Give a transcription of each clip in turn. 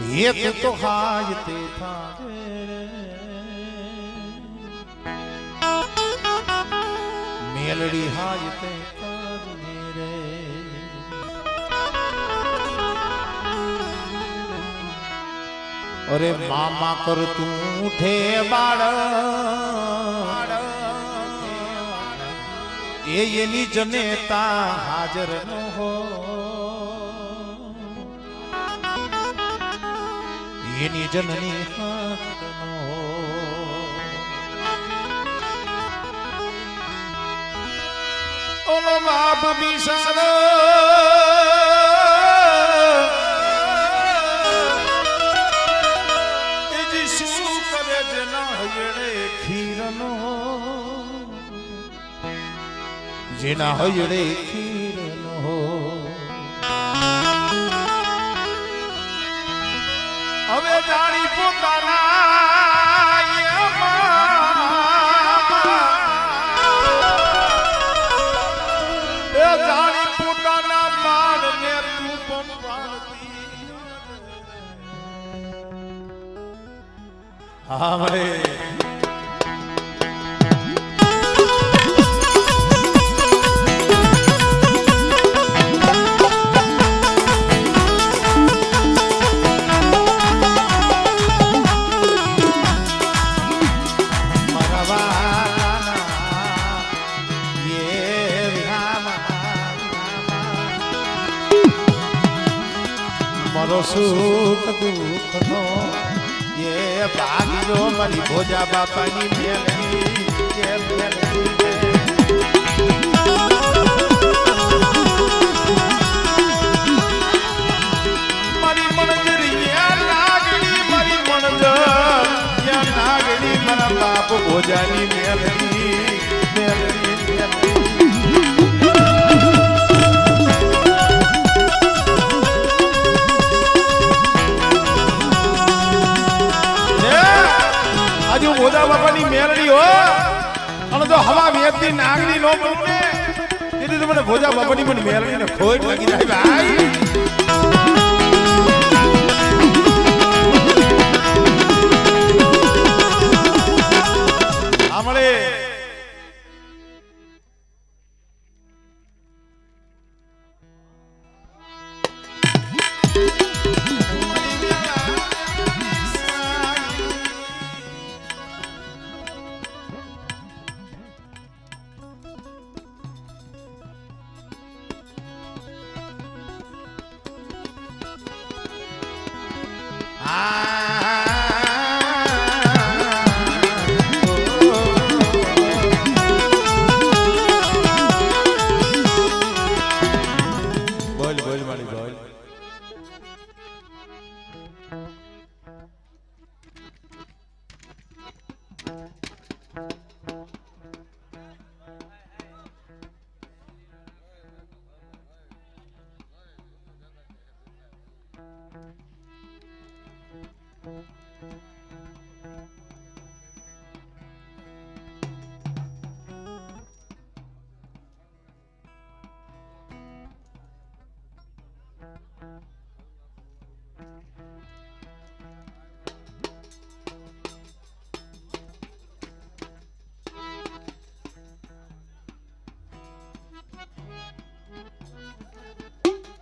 ये तो हाजते था मेलड़ी हाजते काज मेरे अरे मामा कर तू उठे बाड़ ये निज नेता हाजर न हो ये निज जननी हाजर न हो ओलो बाप बिसार जी शू करे जना हयड़े खीरनो जेना हयड़े खीरनो હવે જાણી પોતાના જાણી પોતાના બાળને તું પંપાળતી હા મળે सुख दुख नो ये भाग्यो मरी भोजा बापा नी मेलनी ये मेलनी मरी मनजरी या नागड़ी मरी मनजर या नागड़ी मरा बाप भोजा नी मेलनी मेलनी मेलनी ભોજા બાપાની મેલડી હો અને તો હવા વેચતી નાગડી નો બનું ને તેથી તો મને ભોજા બાપાની પણ મેલડી ને ખોટ લાગી જાય ભાઈ આમળે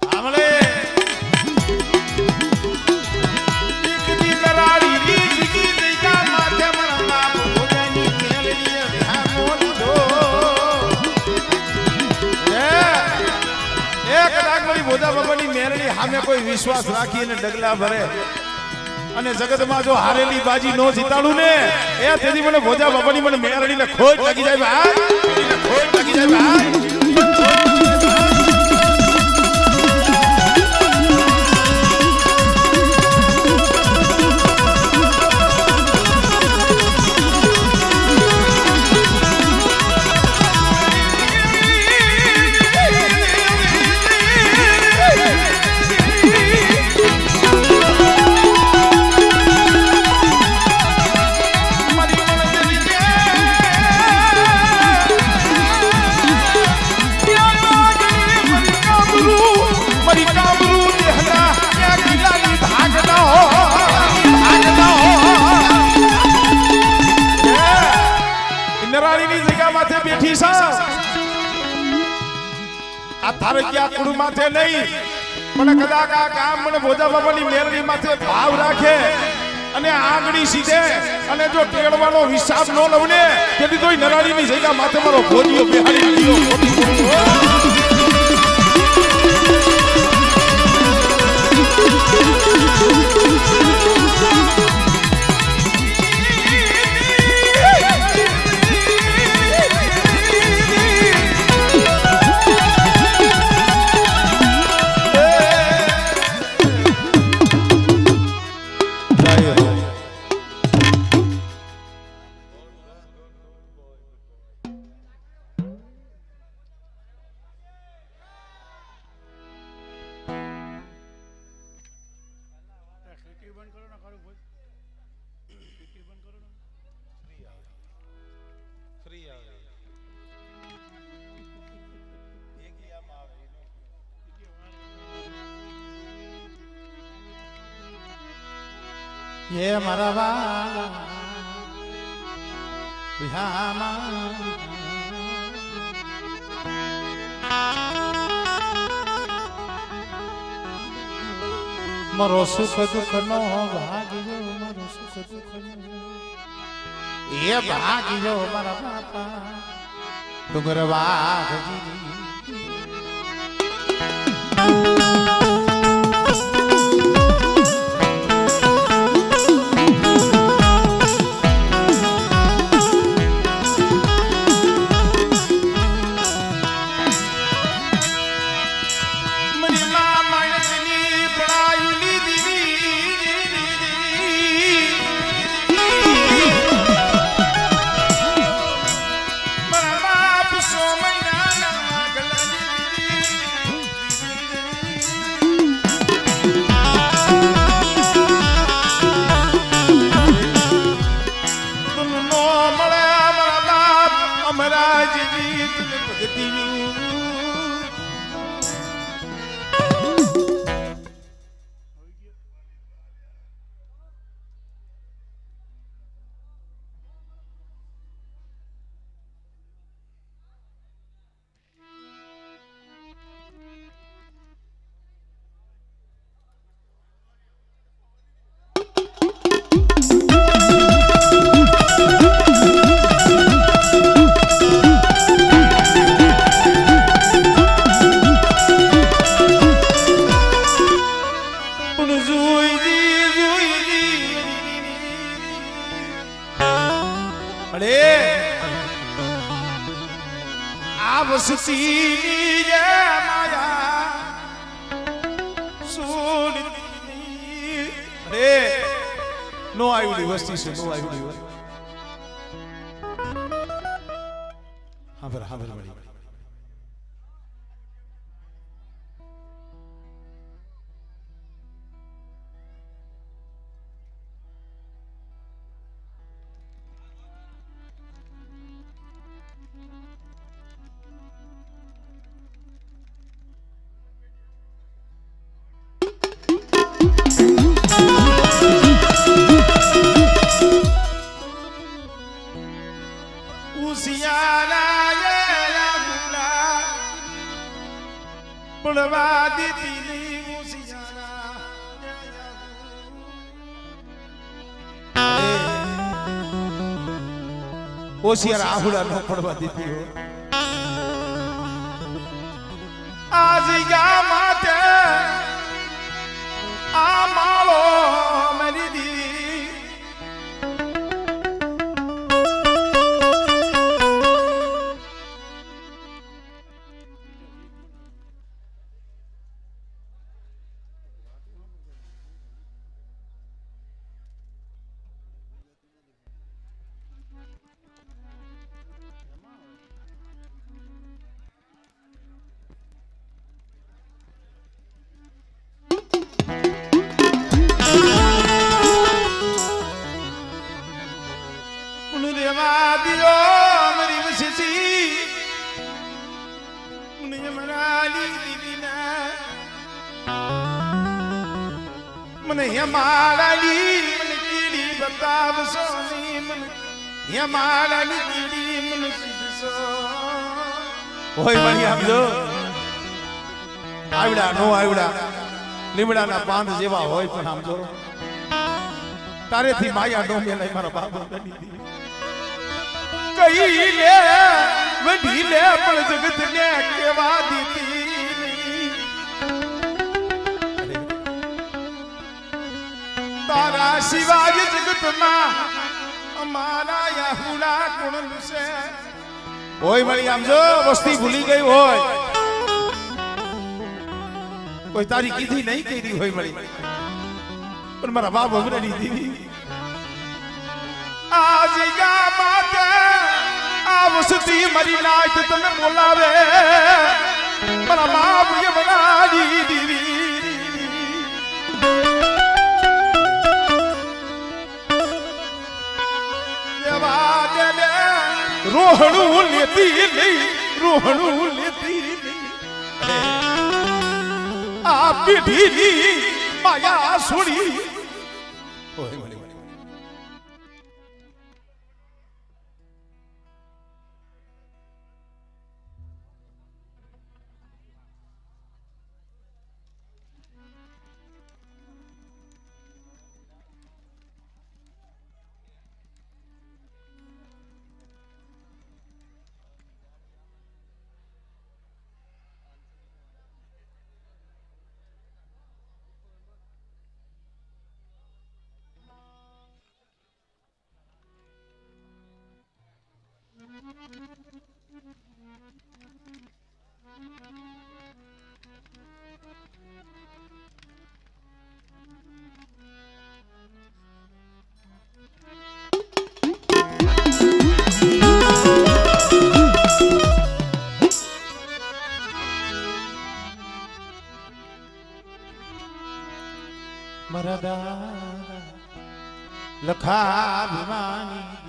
આમળે ભોજા બાબાની મેરડી સામે કોઈ વિશ્વાસ રાખીને ડગલા ભરે અને જગતમાં જો હારેલી બાજી નો જીતાડું ને એ તેથી મને ભોજા બાબાની મને મેરડીને ખોટ લાગી જાય ભાઈ ખોટ લાગી જાય ભાઈ મારે ક્યાં કુળ માથે નહીં પણ કદાચ આ ગામ મને ભોજા બાબાની મેરડી માથે ભાવ રાખે અને આંગળી સીધે અને જો ટેળવાનો હિસાબ ન લઉં ને તેથી તોય નરાડીની જગ્યા માથે મારો ભોજીઓ બેહાડી દીધો. ये मरवाला बिहामा मरो सुख दुख नो भाग्यो मरो सुख दुख नो ये भाग्यो मारा बापा डुंगरवाग जी नो आयुडी वस्ती से नो आयुडी हाँ बर बड़ी ओसियार आहुड़ा न पड़वा देती हो आज या माते आ मालो मेरी दी मन यमाली मन कीड़ी बताब सोनी मन यमाली कीड़ी मन सिसो ओए बड़ी हम जो આવડા નો આવડા લીમડાના પાંદ જેવા હોય પણ આમ જો તારેથી માયા નો મેલાય મારા બાબા બની દી કઈ લે વઢી લે પણ જગત ને કેવા દીતી તારા શિવાજ જગતમાં અમારા યાહુડા કોણ છે હોય મળી આમ જો વસ્તી ભૂલી ગઈ હોય કોઈ તારી કીધી નહીં કરી હોય મળી પણ મારા બાપ અમરેની દીવી આજ યા માતે આ વસ્તી મરી નાય તો તને બોલાવે મારા બાપ એ બનાવી દીવી રોહણું લેતી નહીં રોહણું લેતી નહીં આ પીઢીની માયા છોડી મરદા લખા ભીમાની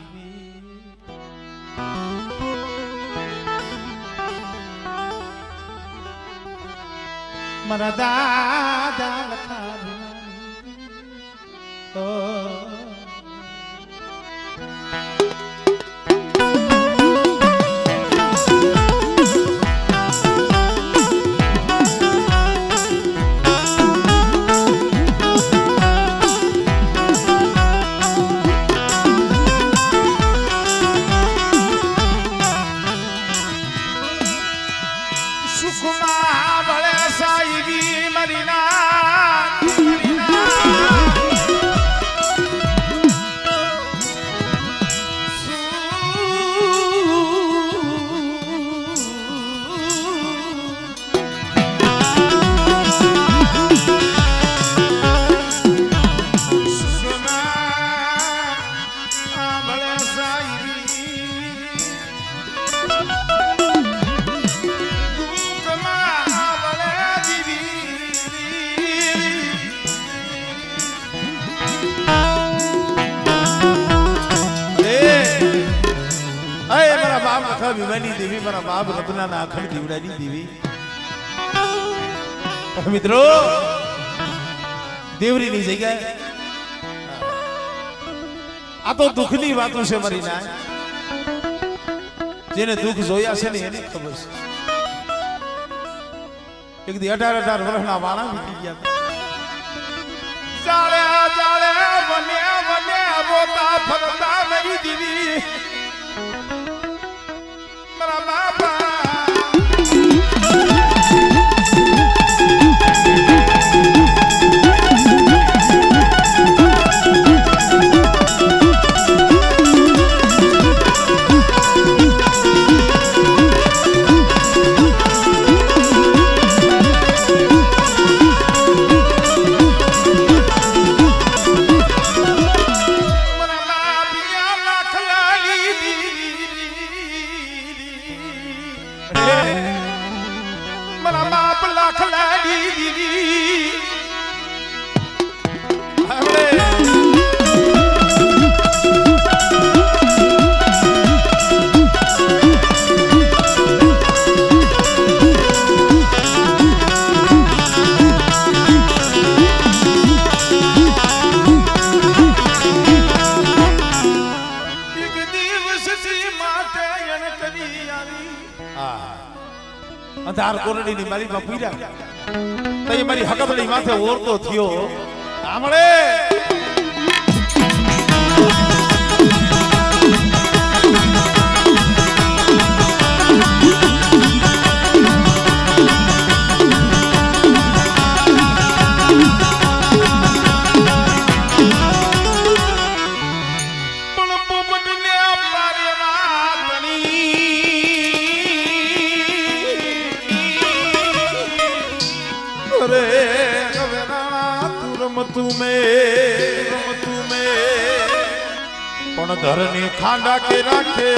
મારા દાદા લખા ભીમાની ભીમાની દેવી મારા બાપ રત્ના ના અખંડ દીવડાની દેવી મિત્રો દેવરીની જગ્યાએ આ તો દુઃખની વાતો છે મારી ના જેને દુઃખ જોયા છે ને એને ખબર છે એક દી 18 વર્ષના વાણા વીતી ગયા ચાલે ચાલે બને બને બોતા ફરતા મેરી દીવી મારા બાપા અંધાર કોરડીની મારી માં પૂર્યા તઈ મારી હકતડી માથે ઓરતો થયો આમળે પણ ધરની ખાંડા કે રાખે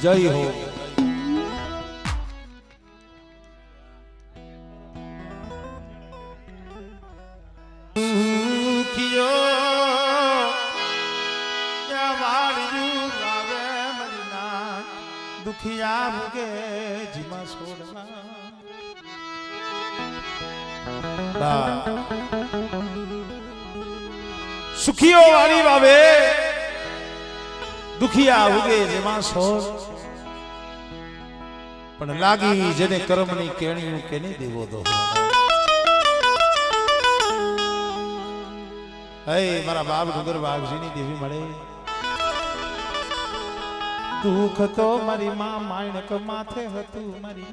જય હો દુખિયા ભૂગે જીમાં છોડવા સુખીઓ વાળી વાવે દુખિયા ઉગે જેમાં સોર પણ લાગી જેને કર્મની કેણીયું કેને દેવો દો હે મારા બાપ ડુંગર બાગજીની દેવી મળે દુઃખ તો મારી માં માણક માથે હતું મારી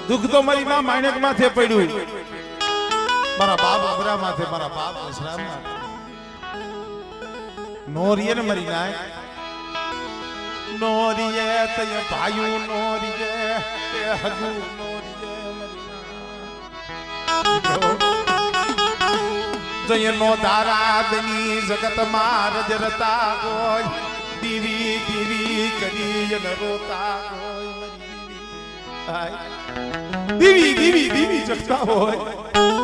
દુઃખ તો મારી માં માણક માથે પડ્યું મારા બાપ અબરા માથે મારા બાપ અસરામ માથે નોરીએ ને મરી નાય નોરીએ તય ભાયું નોરીએ તે હગુ નોરીએ મરી નાય જય નો તારા દની જગત માં રજરતા ગોય દીવી દીવી કરી ન રોતા ગોય મરી દીવી દીવી દીવી જગતા હોય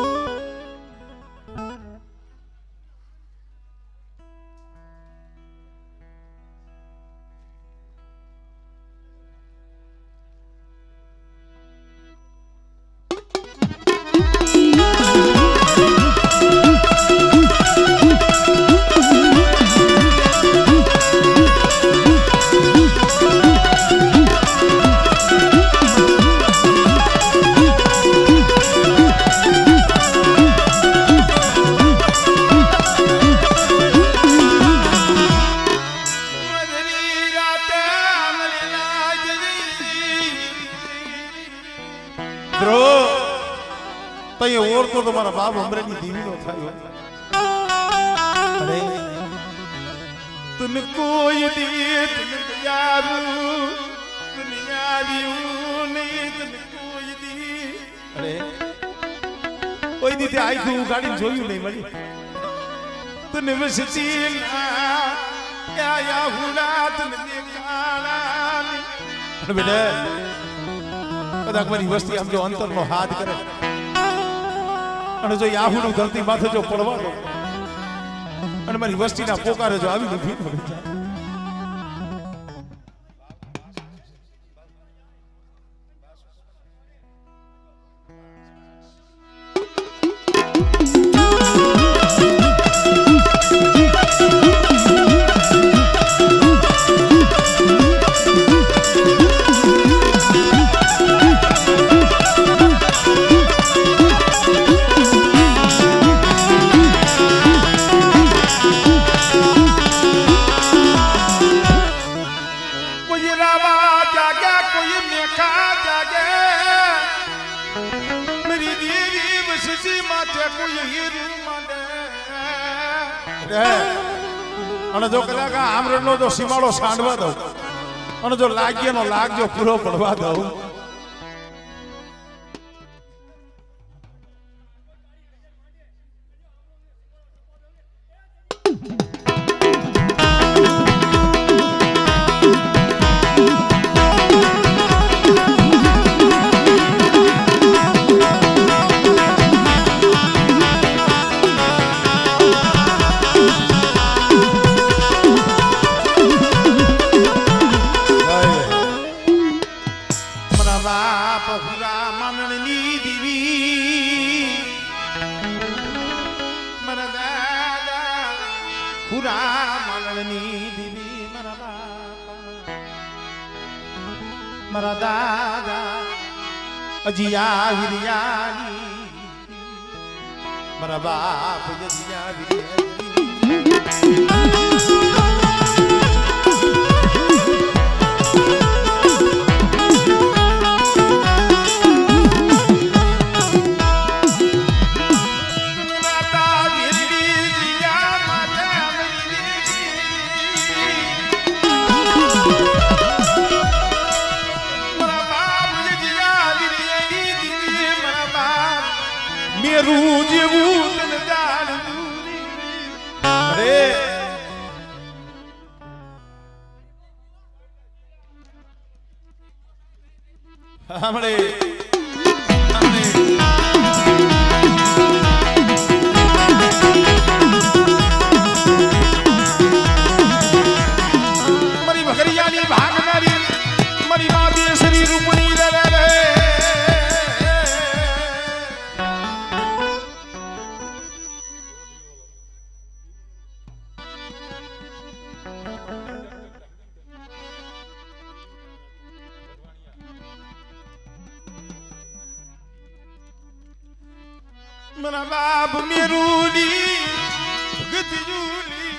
ઓરતો તો મારા બાપ અમરેની દીવીનો થયો અરે તુન કોઈ દી તુન યારું દુનિયારીયું નહીં તુન કોઈ દી અરે કોઈ દી તે આખું ગાડી જોયું નહીં મળી તુન વસતી ના યા હુડા તુન દેખાણા બેટા કદાચ મારી વસ્તી આમ જો અંતરનો હાથ કરે અને જો યાહુનું ધરતી માથે જો પડવા દો અને મારી વસ્તીના પોકારે જો આવી નથી અને જો કદાચ આમરણનો જો સીમાડો સાંડવા દઉં અને જો લાગ્યાનો લાગ જો પૂરો પડવા દઉં મારા દાદા હજી આવી રહ્યા મારા બાપ હજી આવી રહ્યા મેરું જેવું તને જાણવું અરે હમણે મારી ભગરિયાની ભાગનારી મારી મા બેસરી રૂપણી મારા બાપ મેરુની ભગત જૂની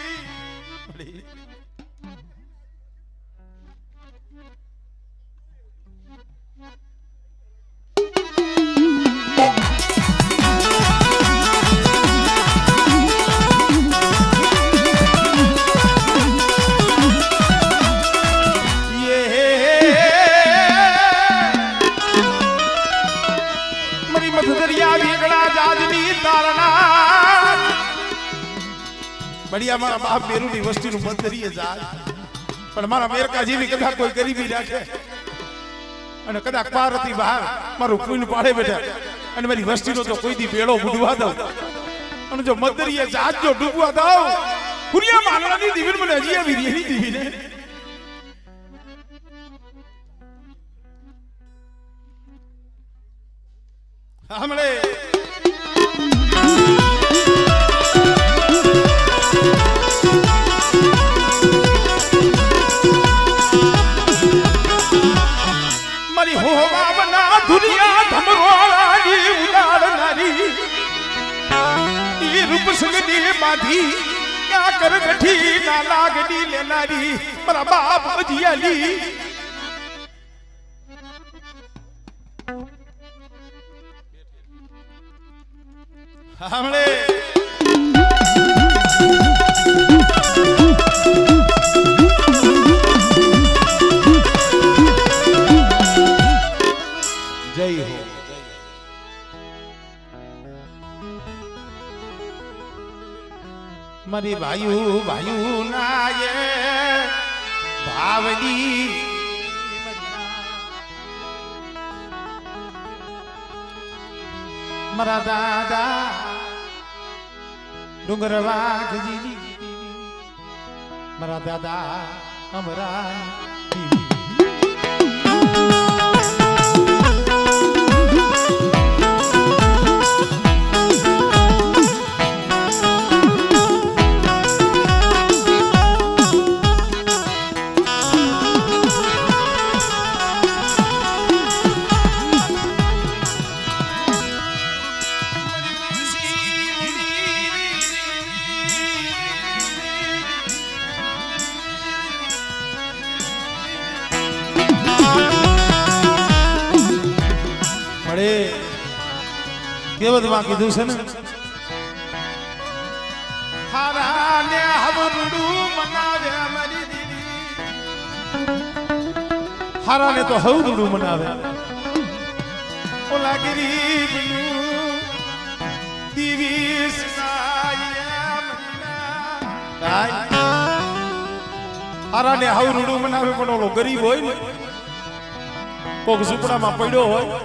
बढ़िया मारा बाप मेरू ની વસ્તી નું બંદરીએ જાય પણ મારા મેરકા જેવી કદાચ કોઈ ગરીબી રાખે અને કદાચ પારતી બહાર મારું પૂન પાડે બેઠા અને મારી વસ્તી નો તો કોઈ દી પેળો બુડવા દઉં અને જો મદરીએ જાત જો ડૂબવા દઉં કુરિયા માનવાની દીવીન મને હજી આવી રહી દીવીને હમણે दुनिया धमरोड़ी उड़ाड़ी रूप संगनी बाधी क्या कर बैठी ना लागनी लेनारी मारा बाप जियाली हमने जय हो मरी भायु भायु नाये भावनी मरा दादा डूंगरवा जी मरा दादा अमरा કેવત માં કીધું છે ને હારાને હવરડું મનાવે મારી દીદી હારાને તો હવરડું મનાવે ઓલા ગરીબનું દીવીસ હારાને હવરડું મનાવે પણ ઓલો ગરીબ હોય ને કોક ઝૂંપડામાં પડ્યો હોય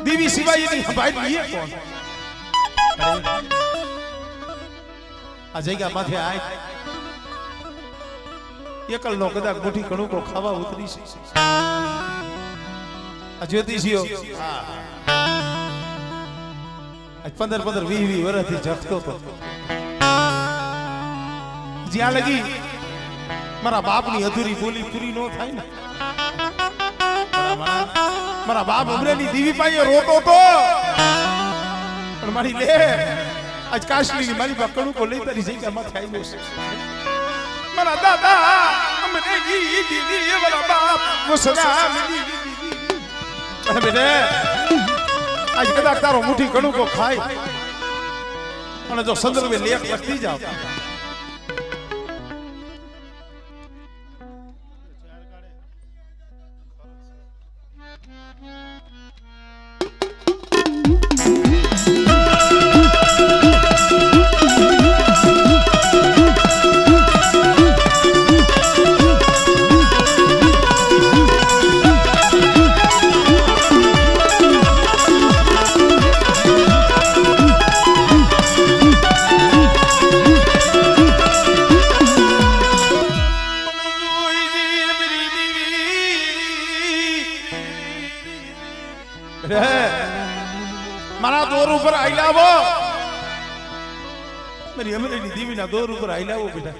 देवी सिवाय ये नहीं भाई ये कौन आ जाएगा माथे आए ये कल नो कदा मुठी कणु को खावा उतरी से आ ज्योतिषियो हां आज 15-20 वर्ष થી જપતો તો જ્યાં લગી મારા બાપની અધૂરી બોલી પૂરી ન થાય ને મારા બાપ અમરેની દીવી પાસે રોતો તો પણ મારી લે આજ કાશલીની મારી બા કણુકો લઈ તારી જગ્યામાં થઈ ગયો છે મારા દાદા અમરેની દીવી મારા બાપ મુસલામની દીવી બેટે આજ કદાચ તારો મુઠ્ઠી કણુકો ખાય અને જો સંદર્ભે લેખ લખતી જાવ મારા દોર ઉપર આઈ લાવો મારી અમરેની દીવીના દોર ઉપર આઈ લાવો બેટા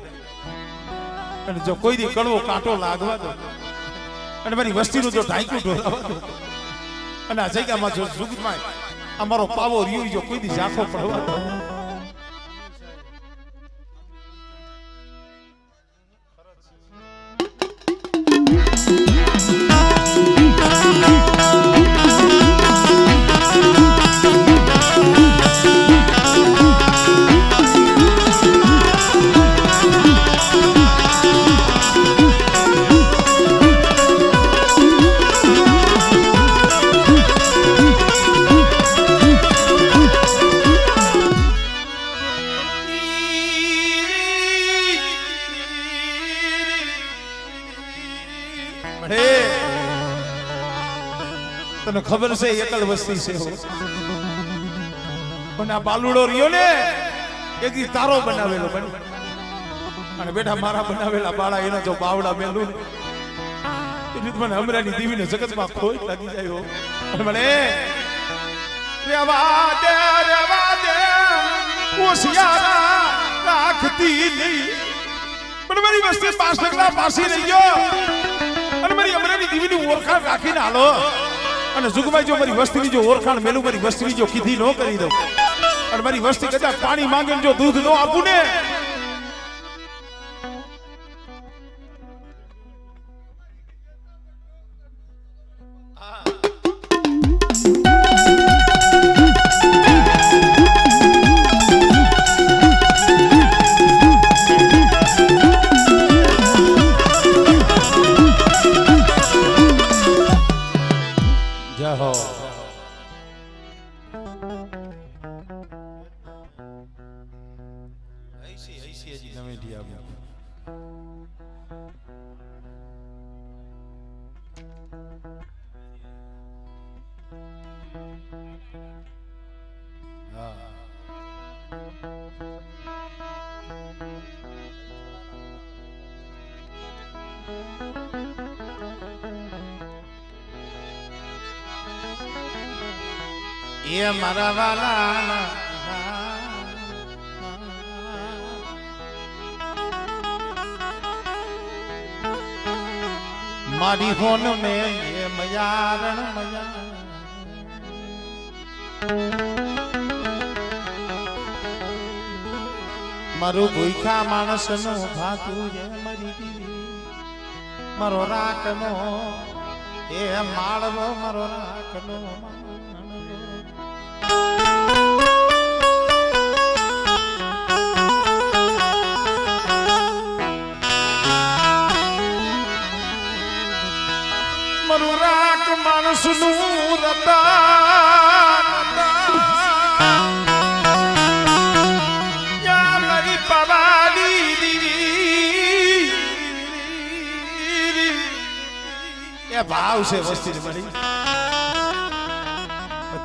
અને જો કોઈ દી કડવો કાંટો લાગવા દો અને મારી વસ્તીનું જો ઢાંકું ઢોળાવા દો અને આ જગ્યામાં જો સુગમાં અમારો પાવો રહ્યો જો કોઈ દી ઝાંખો પડવા દો તને ખબર છે એકલ વસ્તી છે પણ આ બાલુડો રહ્યો ને એક દી તારો બનાવેલો બની અને બેટા મારા બનાવેલા બાળા એના જો બાવડા મેલું એટલે મને અમરાની દીવીને જગતમાં ખોટ લાગી જાય અને મને રેવા દે ઓસિયારા રાખતી નહીં પણ મારી વસ્તી 5 ટકલા પાસી રહી ગયો અને મારી અમરાની દીવીની ઓળખાણ રાખીને હાલો અને જુગભાઈ જો મારી વસ્તીની જો ઓળખાણ મેલું મારી વસ્તીની જો કીધી ન કરી દઉં અને મારી વસ્તી કદાચ પાણી માંગે જો દૂધ ન આપું ને ये मारा वाला मारी होन में ये मयारण मया मारू भूखा मानस नो भातु ये मरी दीवी मारो राकनो ये माळवो मारो राकनो મારું રાક માણસનું રતા યા મારી પવાલી દીવી એ ભાવ છે વસ્તી મારી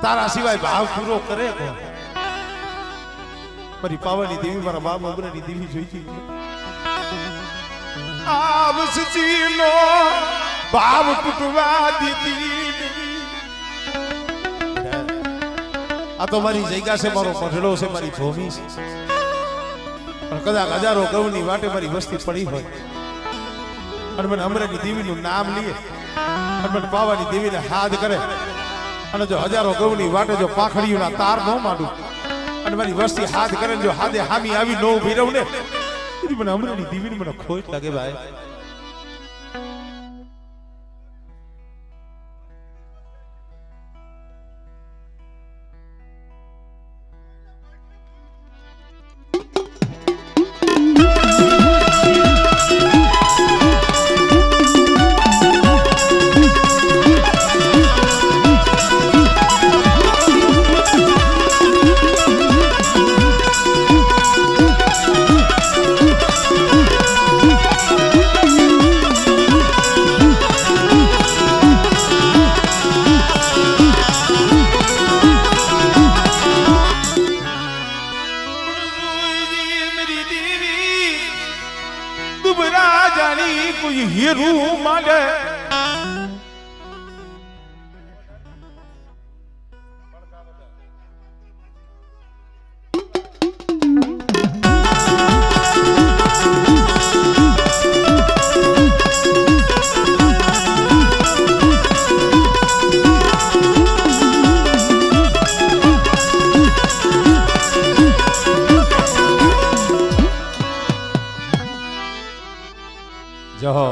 તારા સિવાય ભાવ પૂરો કરે કોણ મારી પાવાની દેવી મારા બાપ અમરેની દેવી જોઈતી આવસજીનો ભાવ તૂટવા દીધી આ તો મારી જગ્યા છે મારો પઢડો છે મારી ભૂમિ છે પણ કદાચ હજારો ગૌની વાટે મારી વસ્તી પડી હોય અને મને અમરેલી દેવીનું નામ લઈએ અને મને પાવાની દેવીને હાથ કરે અને જો હજારો ગૌની વાટે જો પાખડીઓના તાર ન માંડું અને મારી વસ્તી હાથ કરે જો હાથે હામી આવી ન ઉભી રહું ને એથી મને અમરેલી દેવીને મને ખોટ લાગે ભાઈ. કોઈ હીરું માંગે જહો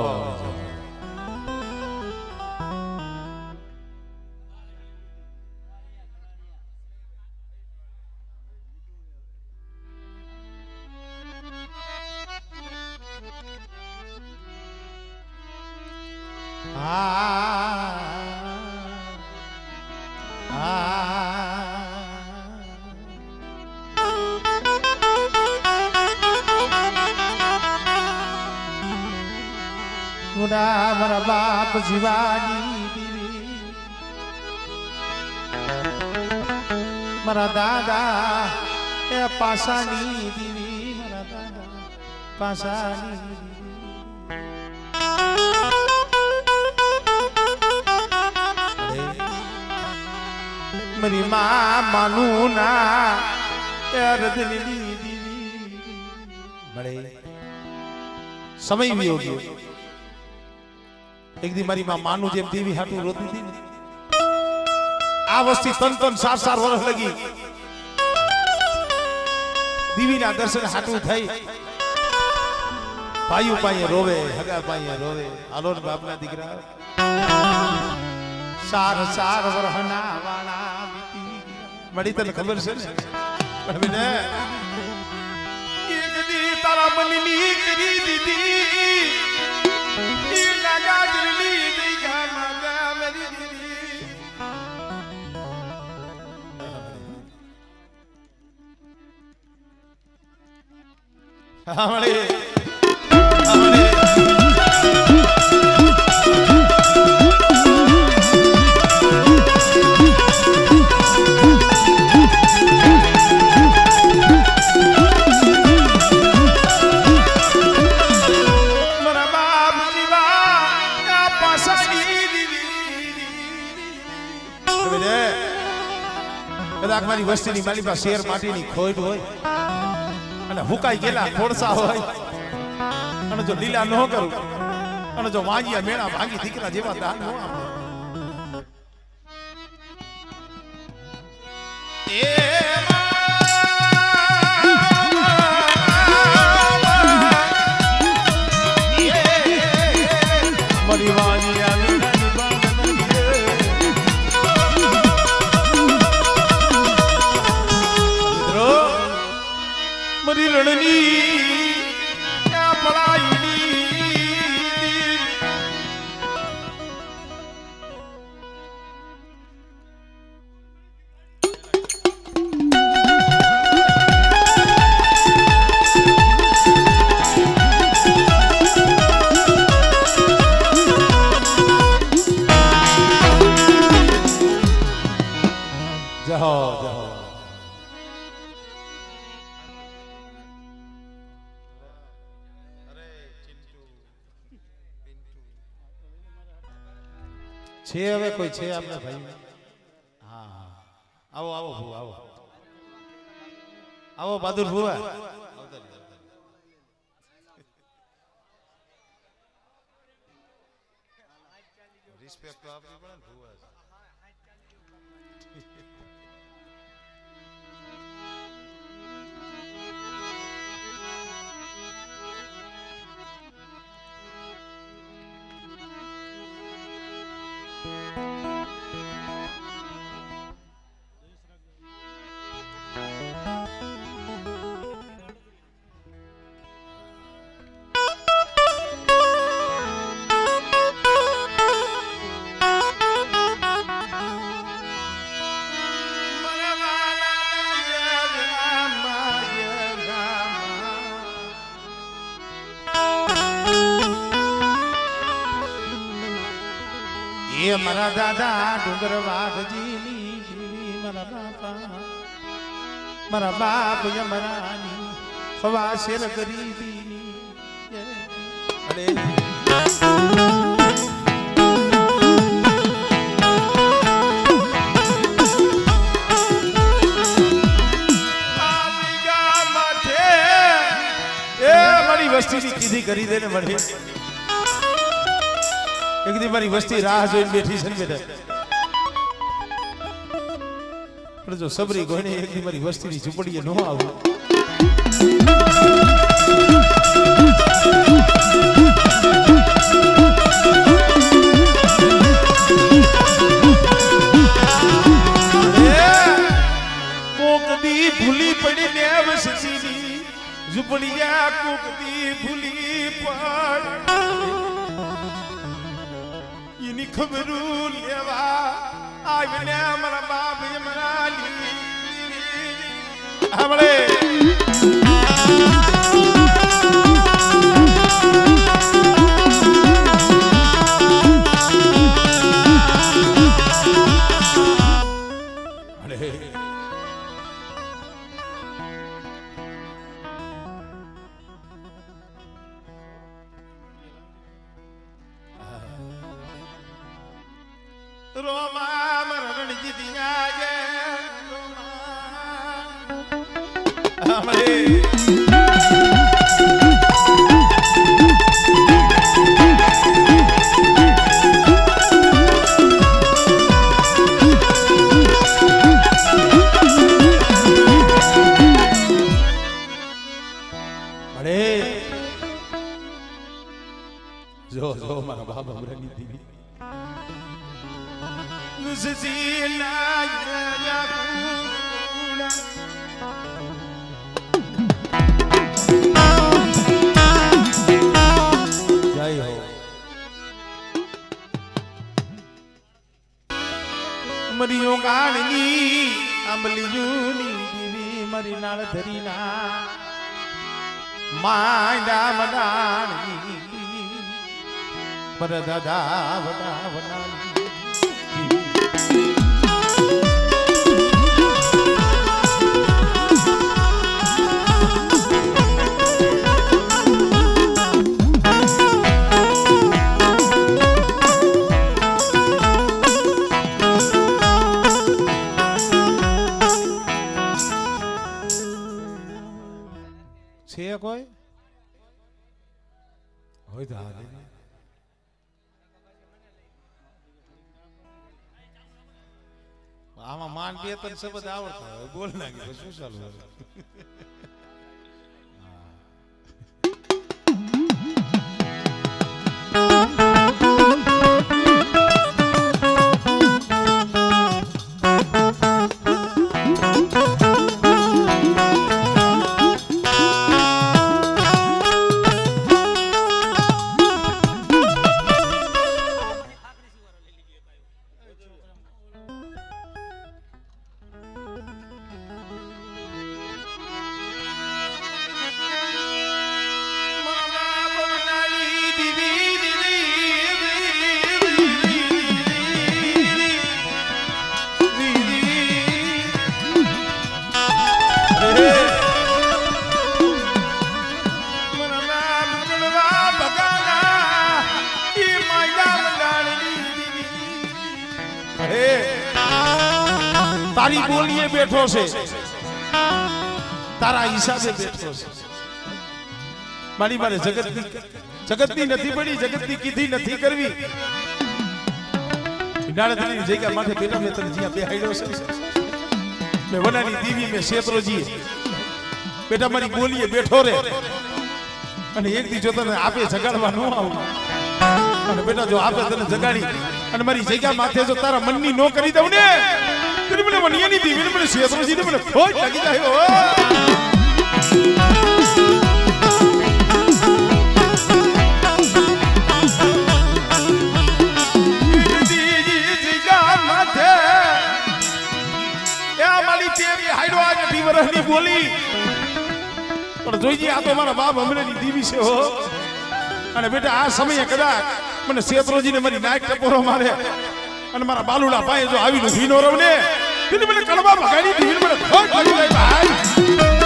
મારા બાપ જીવાની દીવી મારા દાદા એ પાસાની દીવી મારા દાદા પાસાની મારી માં માનું ના એ હૃદયની દીવી મળે સમય વિયો ગયો. એક દી મારી માં માનું જેમ દેવી હાટું રોતી હતી ને આ વસ્તી 3-4 વર્ષ લગી દેવીના દર્શન હાટું થઈ ભાઈઓ પાયે રોવે હગા પાયે રોવે હાલો ને બાપના દીકરા 4 વર્ષના વાળા મળી તને ખબર છે ને એક દી તારા મનની કરી દીધી કદાચ મારી વસ્તીની મારી પાસે શેર માટીની ખોટ હોય અને હુકાઈ ગયેલા ખોડસા હોય અને જો લીલા ન કરું અને જો વાંજિયા મેળા ભાંગી દીકરા જેવા દાન ન આપે મારી વાંજિયા મરી રણની પડાઈની જહો જહો છે હવે કોઈ છે આપના ભાઈ? હા આવો આવો ભૂ આવો આવો બહાદુર ભૂવા રિસ્પેક્ટ તો આપવી પડે ને ભૂવા એ મારા દાદા ડુંગર વાઘજીની બીવી મારા બાપા મારા બાપ યમરાની હવા શેર ગરીબીની અરે મારી વસ્તીની કીધી કરી દે ને મળે એક દી મારી વસ્તી રાહ જોઈને બેઠી છે ને બેટા પણ જો સબરી ગોઈને એક દી મારી વસ્તીની ઝૂંપડીએ ન આવું કોકદી ભૂલી પડી ને વસ્તીની ઝૂંપડીયા કોકદી ભૂલી પડ એની ખબરું લેવા આવીને મારા બાપ યમરાની આપણે રોમા મારા રણજીતિયા જે રોમા આપણે જો જો મારા બાબા અમરાની દીવી Zina ya kuna jai ho mariyo gaani ambeliyuni divi mari nal dharina maida madani maradada vada vanani છે કોઈ હોય તો હાલે આમાં માન બે તન શબ્દ આવડતા હોય બોલ નાખી શું ચાલુ તારી બોલીએ બેઠો છે તારા હિસાબે બેઠો છે મારી મારે જગતની નથી પડી જગતની કીધી નથી કરવી નાળતની જગ્યા માથે બેટા મેં તને જ્યાં બેહાડ્યો છે મેં વનાની દીવી મેં શેત્રુજી બેટા મારી બોલીએ બેઠો રે અને એક દી જો તને આપે જગાડવા ન આવું અને બેટા જો આપે તને જગાડી અને મારી જગ્યા માથે જો તારા મનની નો કરી દઉં ને તો મને વનિયાની દીવીને મને શેત્રુજીને મને ખોટ લાગી જાય બોલી પણ જોઈજી આ તો મારા બાપ હમણાંની દીવી છે હો અને બેટા આ સમયે કદાચ મને શેત્રુજીને મારી નાક ટપોરો મારે અને મારા બાલુડા પાયે જો આવીને ઊભી ન રહું ને તેને મને કડવા ભગાડી દીધી મને ખોટ લાગી જાય ભાઈ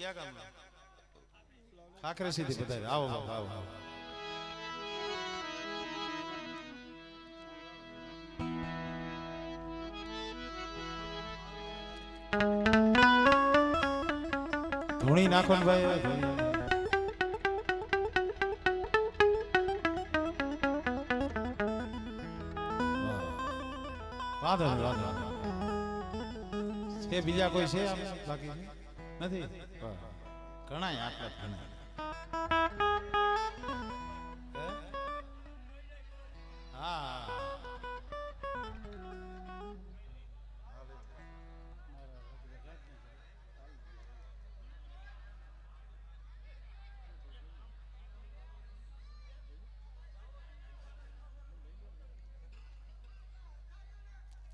क्या काम खाकरे सीधी बताए आओ आओ ધૂણી નાખો ને ભાઈ વાંધો છે બીજા કોઈ છે બાકી નથી ઘણા આટલા ઘણા હા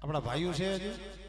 આપણા ભાઈઓ છે હજી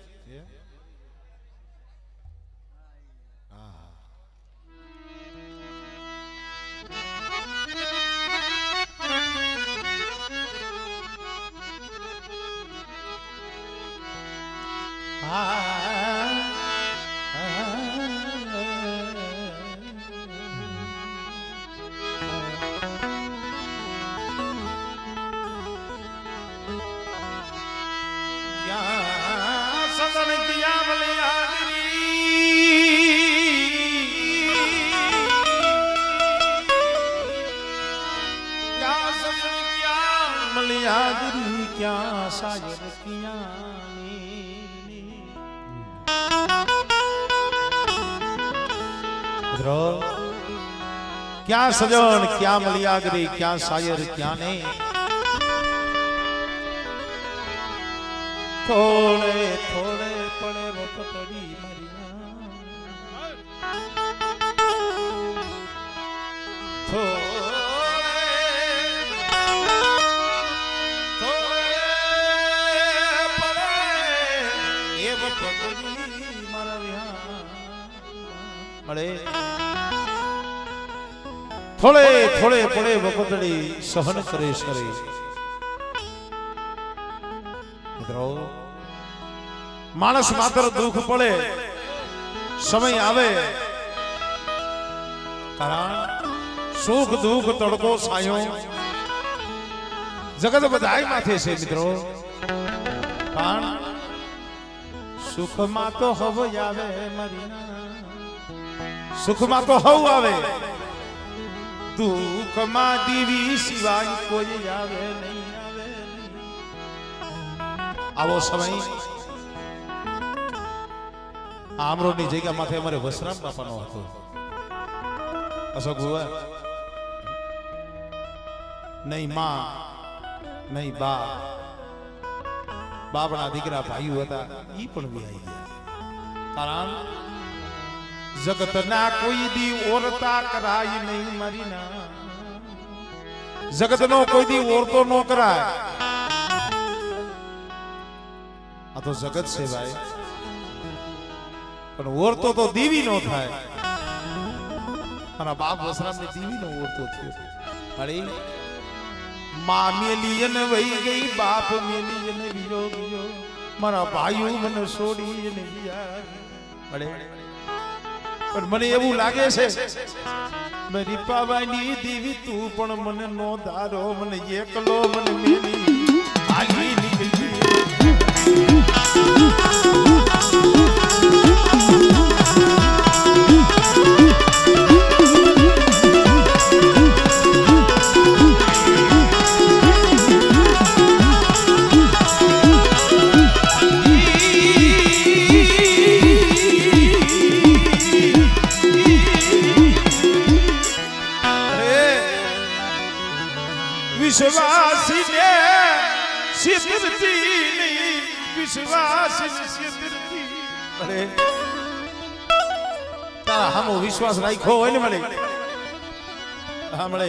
क्या शायर किया क्या सजन क्या मलियागरी क्या शायर क्या ने थोड़े थोड़े पड़े वो पतड़ी मरिया थोड़े थोड़े पड़े वपतड़ी सहन करे सरे मानस मात्र दुख पड़े समय आवे કારણ સુખ દુઃખ તડકો છાયો જગત બધાય માથે છે મિત્રો, પણ સુખમાં તો હવ આવે મરીના, સુખમાં તો હવ આવે, દુઃખમાં દીવી સિવાય કોઈ આવે નહીં, આવે નહીં. આવો સમય આમરોડની જગ્યા માથે અમારે વસરામ બાપાનો હતો. અશોક ભુવા નહીં માં નહીં બા, બાપના દીકરા ભાઈઓ હતા ઈ પણ વિહાઈ ગયા. કારણ જગતના કોઈ દી ઓરતા કરાય નહીં મરીના, જગતનો કોઈ દી ઓરતો ન કરાય. આ તો જગત છે ભાઈ, પણ ઓરતો તો દેવી નો થાય. અને બાપ વસરામની દેવી નો ઓરતો થયો. અરે માં મેલી ને વહી ગઈ, બાપ મેલી ને વિયો ગયો, મારા ભાઈઓ મને છોડી ને ગયા. અરે પણ મને એવું લાગે છે મારી પાવાની દેવી તું પણ મને નો ધારો, મને એકલો મને મેલી આલી નીકળી. વિશ્વાસીને સિદ્ધતી નહીં, વિશ્વાસીને સિદ્ધતી. અરે તારા હામો વિશ્વાસ રાખ્યો હોય ને મને હમણે